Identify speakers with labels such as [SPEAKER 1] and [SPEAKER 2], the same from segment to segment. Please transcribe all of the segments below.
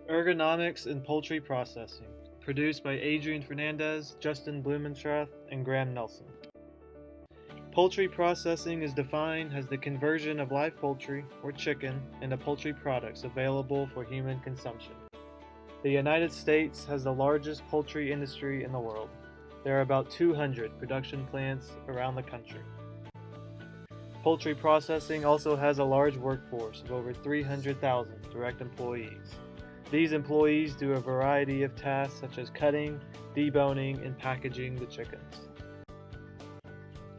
[SPEAKER 1] Ergonomics in Poultry Processing, produced by Adrian Fernandez, Justin Blumenstrath, and Graham Nelson. Poultry processing is defined as the conversion of live poultry, or chicken, into poultry products available for human consumption. The United States has the largest poultry industry in the world. There are about 200 production plants around the country. Poultry processing also has a large workforce of over 300,000 direct employees. These employees do a variety of tasks such as cutting, deboning, and packaging the chickens.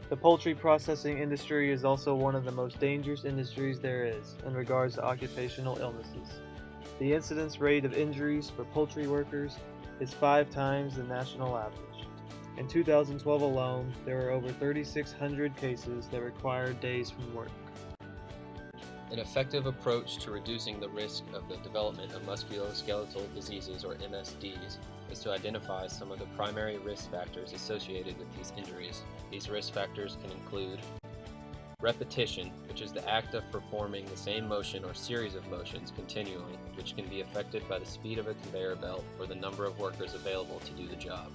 [SPEAKER 1] The poultry processing industry is also one of the most dangerous industries there is in regards to occupational illnesses. The incidence rate of injuries for poultry workers is 5 times the national average. In 2012 alone, there were over 3,600 cases that required days from work.
[SPEAKER 2] An effective approach to reducing the risk of the development of musculoskeletal diseases, or MSDs, is to identify some of the primary risk factors associated with these injuries. These risk factors can include repetition, which is the act of performing the same motion or series of motions continually, which can be affected by the speed of a conveyor belt or the number of workers available to do the job.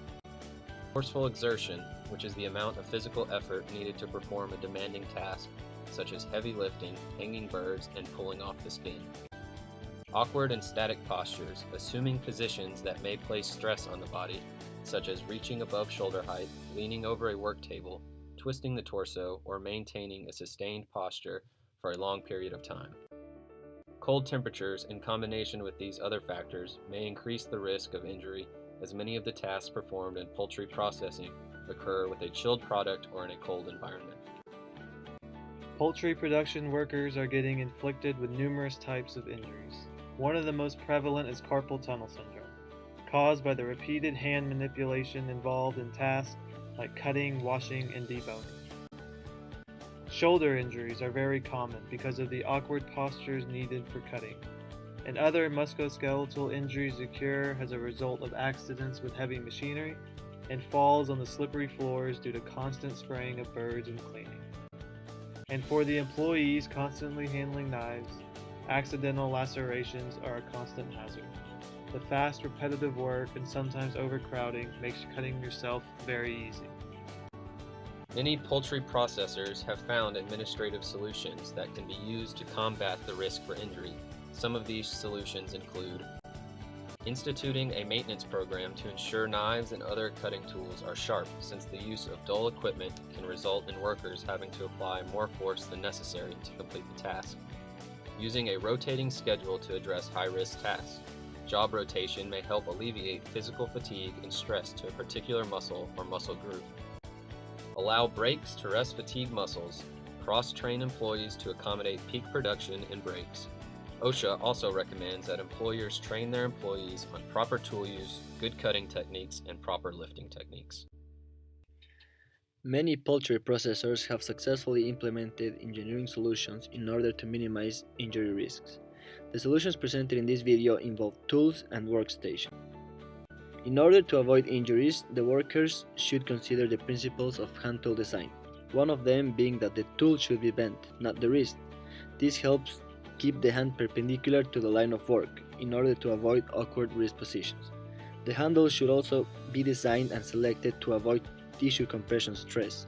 [SPEAKER 2] Forceful exertion, which is the amount of physical effort needed to perform a demanding task, such as heavy lifting, hanging birds, and pulling off the skin. Awkward and static postures, assuming positions that may place stress on the body, such as reaching above shoulder height, leaning over a work table, twisting the torso, or maintaining a sustained posture for a long period of time. Cold temperatures, in combination with these other factors, may increase the risk of injury, as many of the tasks performed in poultry processing occur with a chilled product or in a cold environment.
[SPEAKER 1] Poultry production workers are getting inflicted with numerous types of injuries. One of the most prevalent is carpal tunnel syndrome, caused by the repeated hand manipulation involved in tasks like cutting, washing, and deboning. Shoulder injuries are very common because of the awkward postures needed for cutting, and other musculoskeletal injuries occur as a result of accidents with heavy machinery and falls on the slippery floors due to constant spraying of birds and cleaning. And for the employees constantly handling knives, accidental lacerations are a constant hazard. The fast, repetitive work and sometimes overcrowding makes cutting yourself very easy.
[SPEAKER 2] Many poultry processors have found administrative solutions that can be used to combat the risk for injury. Some of these solutions include instituting a maintenance program to ensure knives and other cutting tools are sharp, since the use of dull equipment can result in workers having to apply more force than necessary to complete the task. Using a rotating schedule to address high-risk tasks. Job rotation may help alleviate physical fatigue and stress to a particular muscle or muscle group. Allow breaks to rest fatigued muscles. Cross-train employees to accommodate peak production and breaks. OSHA also recommends that employers train their employees on proper tool use, good cutting techniques, and proper lifting techniques.
[SPEAKER 3] Many poultry processors have successfully implemented engineering solutions in order to minimize injury risks. The solutions presented in this video involve tools and workstations. In order to avoid injuries, the workers should consider the principles of hand tool design, one of them being that the tool should be bent, not the wrist. This helps keep the hand perpendicular to the line of work in order to avoid awkward wrist positions. The handle should also be designed and selected to avoid tissue compression stress.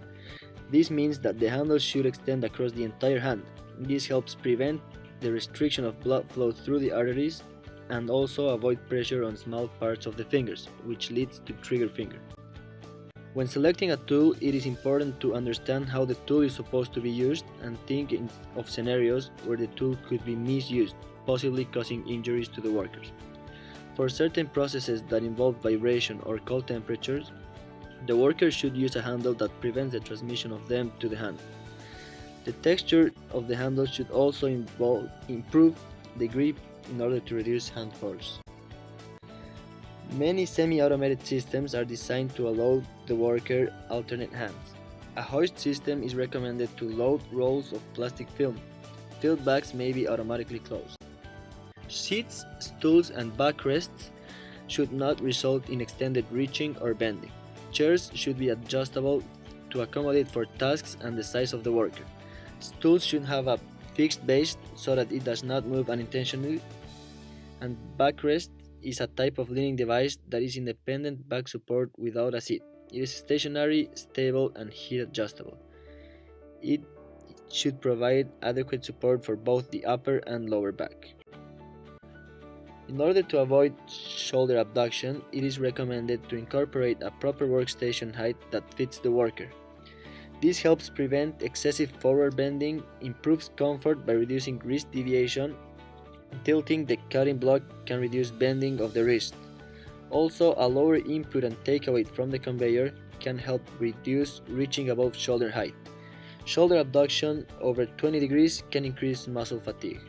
[SPEAKER 3] This means that the handle should extend across the entire hand. This helps prevent the restriction of blood flow through the arteries and also avoid pressure on small parts of the fingers, which leads to trigger finger. When selecting a tool, it is important to understand how the tool is supposed to be used and think of scenarios where the tool could be misused, possibly causing injuries to the workers. For certain processes that involve vibration or cold temperatures, the worker should use a handle that prevents the transmission of them to the hand. The texture of the handle should also improve the grip in order to reduce hand force. Many semi-automated systems are designed to allow the worker alternate hands. A hoist system is recommended to load rolls of plastic film. Field bags may be automatically closed. Seats, stools, and backrests should not result in extended reaching or bending. Chairs should be adjustable to accommodate for tasks and the size of the worker. Stools should have a fixed base so that it does not move unintentionally. and backrest is a type of leaning device that is independent back support without a seat. It is stationary, stable, and heat adjustable. It should provide adequate support for both the upper and lower back. In order to avoid shoulder abduction, it is recommended to incorporate a proper workstation height that fits the worker. This helps prevent excessive forward bending, improves comfort by reducing wrist deviation. Tilting the cutting block can reduce bending of the wrist. Also, a lower input and takeaway from the conveyor can help reduce reaching above shoulder height. Shoulder abduction over 20 degrees can increase muscle fatigue.